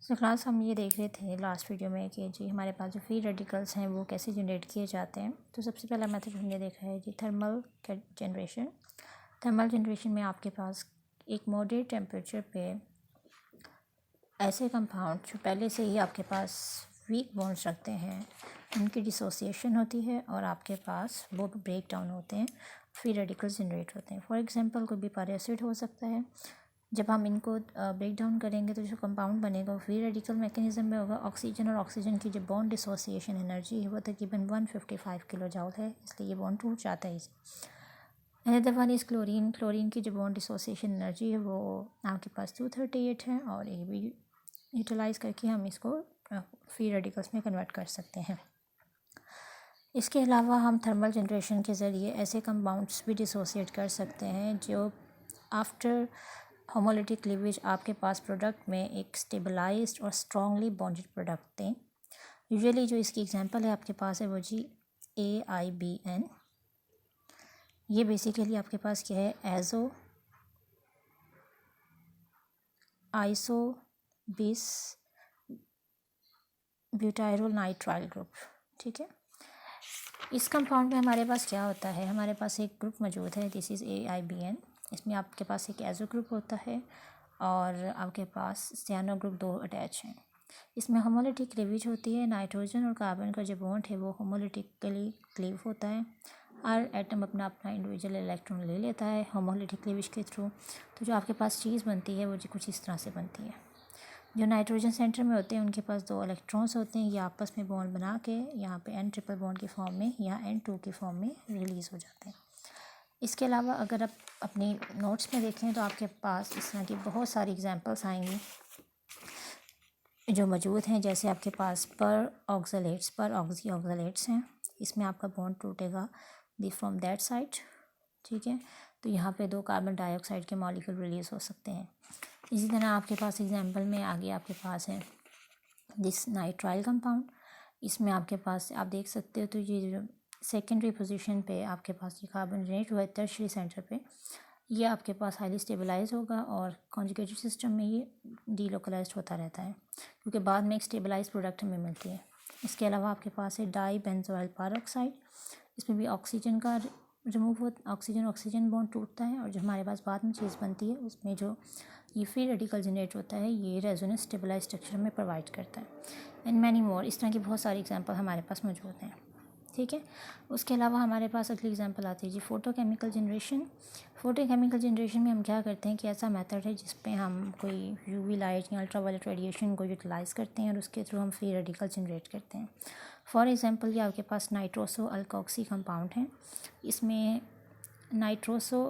तो क्लास हम ये देख रहे थे लास्ट वीडियो में कि जी हमारे पास जो फ्री रेडिकल्स हैं वो कैसे जनरेट किए जाते हैं। तो सबसे पहला मेथड हमने देखा है जी थर्मल जनरेशन। थर्मल जनरेशन में आपके पास एक मॉडरेट टेम्परेचर पे ऐसे कंपाउंड जो पहले से ही आपके पास वीक बॉन्ड्स रखते हैं उनकी डिसोसिएशन होती है और आपके पास वो ब्रेक डाउन होते हैं, फ्री रेडिकल्स जनरेट होते हैं। फॉर एग्जांपल कोई भी पायरेसिड हो सकता है। जब हम इनको ब्रेक डाउन करेंगे तो जो कंपाउंड बनेगा वो फ्री रेडिकल मैकेनिज्म में होगा। ऑक्सीजन और ऑक्सीजन की जो बॉन्ड डिसोसिएशन एनर्जी है वो तकरीबन 155 किलो जूल है, इसलिए ये बॉन्ड टूट जाता है इसे। Another one is chlorine. Chlorine की जो बॉन्ड डिसोसिएशन एनर्जी है वो आपके पास 238 है और ये भी यूटिलाइज़ करके हम इसको फ्री रेडिकल्स में कन्वर्ट कर सकते हैं। इसके अलावा हम थर्मल जनरेशन के ज़रिए ऐसे कंपाउंड्स भी डिसोसिएट कर सकते हैं जो आफ्टर होमोलिटिक क्लीवेज आपके पास प्रोडक्ट में एक स्टेबलाइज्ड और स्ट्रॉन्गली बॉन्डेड प्रोडक्ट दें। यूजुअली जो इसकी एग्जांपल है आपके पास है वो जी AIBN। ये बेसिकली आपके पास क्या है, एजो आइसो बिस ब्यूटाइरोल नाइट्राइल ग्रुप। ठीक है, इस कंपाउंड में हमारे पास क्या होता है, हमारे पास एक ग्रुप मौजूद है, दिस इज़ AIBN। इसमें आपके पास एक एजो ग्रुप होता है और आपके पास सियानो ग्रुप 2 अटैच हैं। इसमें होमोलिटिक क्लीवेज होती है। नाइट्रोजन और कार्बन का जो बॉन्ड है वो होमोलिटिकली क्लीव होता है। हर एटम अपना अपना इंडिविजुअल इलेक्ट्रॉन ले लेता है होमोलिटिक क्लीवेज के थ्रू। तो जो आपके पास चीज़ बनती है वो जी कुछ इस तरह से बनती है। जो नाइट्रोजन सेंटर में होते हैं उनके पास 2 इलेक्ट्रॉन्स होते हैं, ये आपस में बॉन्ड बना के यहाँ पे N ट्रिपल बॉन्ड की फॉर्म में या N2 की फॉर्म में रिलीज़ हो जाते हैं। इसके अलावा अगर आप अपनी नोट्स में देखें तो आपके पास इस तरह की बहुत सारी एग्जांपल्स आएंगी जो मौजूद हैं। जैसे आपके पास पर ऑक्सी ऑक्सलेट्स हैं, इसमें आपका बॉन्ड टूटेगा दी फ्रॉम दैट साइड। ठीक है, तो यहाँ पे 2 कार्बन डाइऑक्साइड के मॉलिक्यूल रिलीज़ हो सकते हैं। इसी तरह आपके पास एग्जांपल में आगे आपके पास है दिस नाइट्राइल कंपाउंड। इसमें आपके पास आप देख सकते हो तो ये जो सेकेंडरी पोजीशन पे आपके पास ये कार्बन जनरेट हुआ है टर्शियरी सेंटर पे, ये आपके पास हाईली स्टेबलाइज होगा और कॉन्जुगेटेड सिस्टम में ये डीलोकलाइज्ड होता रहता है क्योंकि बाद में एक स्टेबलाइज प्रोडक्ट हमें मिलती है। इसके अलावा आपके पास है डाई बेंजोइल पेरोक्साइड। इसमें भी ऑक्सीजन का रिमूव हो, ऑक्सीजन बॉन्ड टूटता है और जो हमारे पास बाद में चीज़ बनती है उसमें जो ये फ्री रेडिकल जनरेट होता है ये रेजोनेंस स्टेबलाइज स्ट्रक्चर में प्रोवाइड करता है। एंड मैनी मोर, इस तरह की बहुत सारी एग्जांपल हमारे पास मौजूद हैं। ठीक है, उसके अलावा हमारे पास अगली एग्जांपल आती है जी फोटोकेमिकल जनरेशन। फोटोकेमिकल जनरेशन में हम क्या करते हैं कि ऐसा मेथड है जिस पे हम कोई यूवी लाइट या अल्ट्रावायलेट रेडिएशन को यूटिलाइज़ करते हैं और उसके थ्रू हम फ्री रेडिकल जनरेट करते हैं। फॉर एग्जांपल ये आपके पास नाइट्रोसो अल्कोक्सी कंपाउंड है। इसमें नाइट्रोसो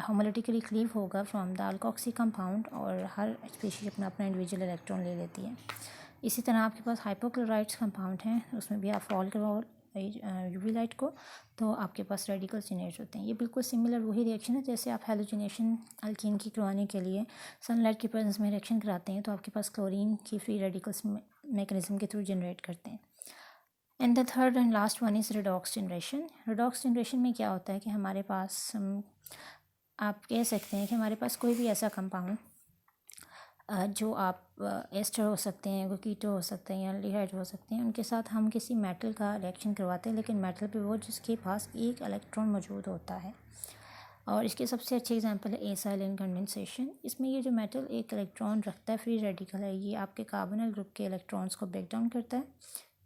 होमोलिटिकली क्लीव होगा फ्रॉम द अल्कोक्सी कंपाउंड और हर स्पीशीज अपना अपना इंडिविजुअल इलेक्ट्रॉन ले लेती है। इसी तरह आपके पास हाइपोक्लोराइड्स कंपाउंड हैं, उसमें भी आप फॉल करवाओ यूवी लाइट को तो आपके पास रेडिकल्स जनरेट होते हैं। ये बिल्कुल सिमिलर वही रिएक्शन है जैसे आप हैलोजिनेशन अल्कीन की करवाने के लिए सनलाइट की प्रेजेंस में रिएक्शन कराते हैं तो आपके पास क्लोरीन की फ्री रेडिकल्स मैकेनिज्म के थ्रू जनरेट करते हैं। And the third and last one is redox generation. Redox generation में क्या होता है कि हमारे पास आप कह सकते हैं कि हमारे पास कोई भी ऐसा कंपाउंड जो आप एस्टर हो सकते हैं, कोई कीटो हो सकते हैं या एल्डिहाइड हो सकते हैं, उनके साथ हम किसी मेटल का रिएक्शन करवाते हैं लेकिन मेटल पे वो जिसके पास एक इलेक्ट्रॉन मौजूद होता है। और इसके सबसे अच्छे एग्जांपल है एसाइलिन कंडेंसेशन। इसमें ये जो मेटल एक इलेक्ट्रॉन रखता है फ्री रेडिकल है, ये आपके कार्बोनिल ग्रुप के इलेक्ट्रॉन्स को ब्रेक डाउन करता है।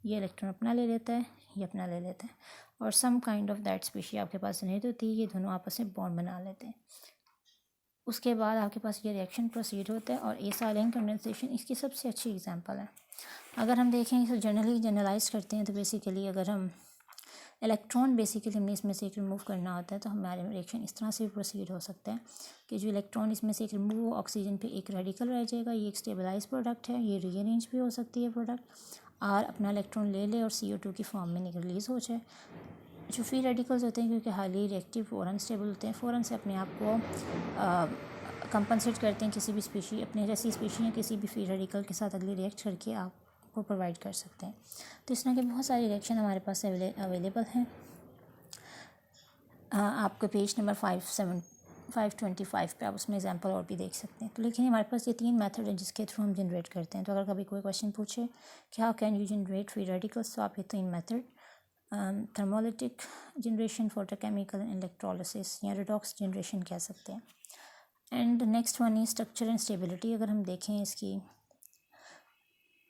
ये इलेक्ट्रॉन अपना ले लेता है, ये अपना ले लेता है और some kind of that species आपके पास जनरेट होती है। ये दोनों आपस में बॉन्ड बना लेते हैं। उसके बाद आपके पास ये रिएक्शन प्रोसीड होता है और एसाइलिन कंडेंसेशन इसकी सबसे अच्छी एग्जांपल है। अगर हम देखें इसे जनरलाइज करते हैं तो बेसिकली अगर हम इलेक्ट्रॉन बेसिकली हमने इसमें से एक रिमूव करना होता है तो हमारे रिएक्शन इस तरह से भी प्रोसीड हो सकता है कि जो इलेक्ट्रॉन इसमें से एक रिमूव हो ऑक्सीजन पे एक रेडिकल रह जाएगा। ये एक स्टेबलाइज प्रोडक्ट है, ये रीअरेंज भी हो सकती है प्रोडक्ट और अपना इलेक्ट्रॉन ले ले और CO2 की फॉर्म में रिलीज़ हो जाए। जो फ्री रेडिकल्स होते हैं क्योंकि हाईली रिएक्टिव और अनस्टेबल होते हैं, फ़ौरन से अपने आप को कंपनसेट करते हैं किसी भी स्पीशी, अपने जैसी स्पीशी या किसी भी फ्री रेडिकल के साथ अगली रिएक्ट करके आपको प्रोवाइड कर सकते हैं। तो इस तरह के बहुत सारी रिएक्शन हमारे पास अवेलेबल हैं। आपको पेज नंबर 525 पे आप उसमें एग्जांपल और भी देख सकते हैं। तो लेकिन हमारे पास ये 3 मेथड हैं जिसके थ्रू हम जनरेट करते हैं। तो अगर कभी कोई क्वेश्चन पूछे कि how can you generate free radicals, तो आप ये 3 मेथड थर्मोलिटिक जनरेशन, फोटोकेमिकल इलेक्ट्रोलिसिस या रिडॉक्स जनरेशन कह सकते हैं। And next one is structure and stability. अगर हम देखें इसकी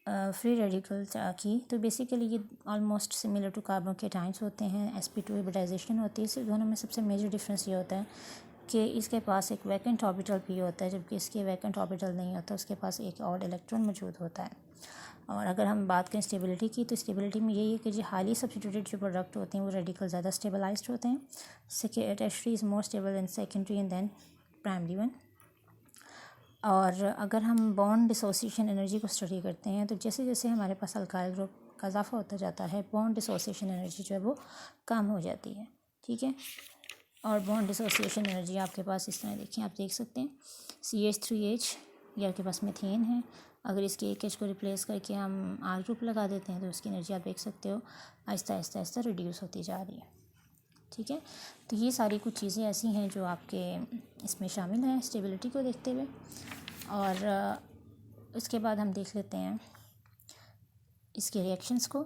फ्री रेडिकल की, तो बेसिकली ये ऑलमोस्ट सिमिलर टू कार्बन के टाइम्स होते हैं। sp2 हाइब्रिडाइजेशन होती है। सिर्फ दोनों में सबसे मेजर डिफरेंस ये होता है कि इसके पास एक वैकेंट ऑर्बिटल भी होता है, जबकि इसके वैकेंट ऑर्बिटल नहीं होता, उसके पास एक और इलेक्ट्रॉन मौजूद होता है। और अगर हम बात करें स्टेबिलिटी की, तो स्टेबिलिटी में यही है कि जो हाईली सब्स्टिट्यूटेड जो प्रोडक्ट होते हैं वो रेडिकल ज़्यादा स्टेबलाइज्ड होते हैं। Tertiary is more stable than secondary and then primary one. और अगर हम बॉन्ड डिसोसिएशन एनर्जी को स्टडी करते हैं, तो जैसे जैसे हमारे पास अल्काइल ग्रुप का इजाफा होता जाता है, बॉन्ड डिसोसिएशन एनर्जी जो है वो कम हो जाती है। ठीक है। और बॉन्ड डिसोसिएशन एनर्जी आपके पास इस तरह देखिए, आप देख सकते हैं CH3H, ये आपके पास मीथेन है। अगर इसके एक H को रिप्लेस करके हम R ग्रुप लगा देते हैं तो उसकी एनर्जी आप देख सकते हो आहिस्ता आहिस्ता आहिस्ता रिड्यूस होती जा रही है। ठीक है। तो ये सारी कुछ चीज़ें ऐसी हैं जो आपके इसमें शामिल हैं स्टेबिलिटी को देखते हुए। और उसके बाद हम देख लेते हैं इसके रिएक्शंस को।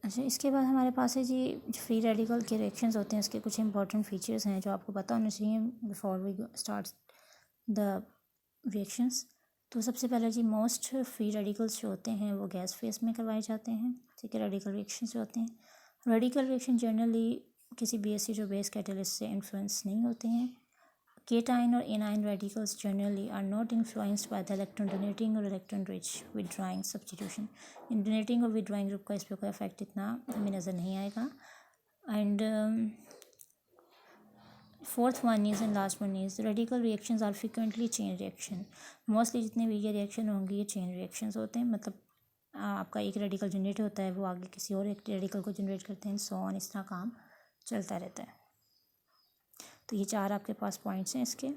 अच्छा, इसके बाद हमारे पास है जी फ्री रेडिकल के रिएक्शंस होते हैं, उसके कुछ इंपॉर्टेंट फीचर्स हैं जो आपको पता होना चाहिए before we start the reactions. तो सबसे पहले जी मोस्ट फ्री रेडिकल्स जो होते हैं वो गैस फेस में करवाए जाते हैं। ठीक है। रेडिकल रिएक्शंस जो होते हैं, रेडिकल रिएक्शन जनरली किसी BH3 बेस कैटलिस्ट से इन्फ्लुएंस नहीं होते हैं। केटाइन और anion radicals generally are not influenced by the electron donating और इलेक्ट्रॉन रिच विदड्राइंग सब्स्टिट्यूशन। इन डोनेटिंग और विदड्राइंग ग्रुप का इस पर कोई इफेक्ट इतना हमें नज़र नहीं आएगा। And fourth one is and last one is radical reactions are frequently chain reaction. Mostly जितने भी ये रिएक्शन होंगे ये चेन रिएक्शंस होते हैं, मतलब आपका एक रेडिकल जनरेट होता है, वो आगे किसी और एक रेडिकल को जनरेट करते हैं, सो ऑन, इस तरह काम चलता रहता है। तो ये 4 आपके पास पॉइंट्स हैं इसके।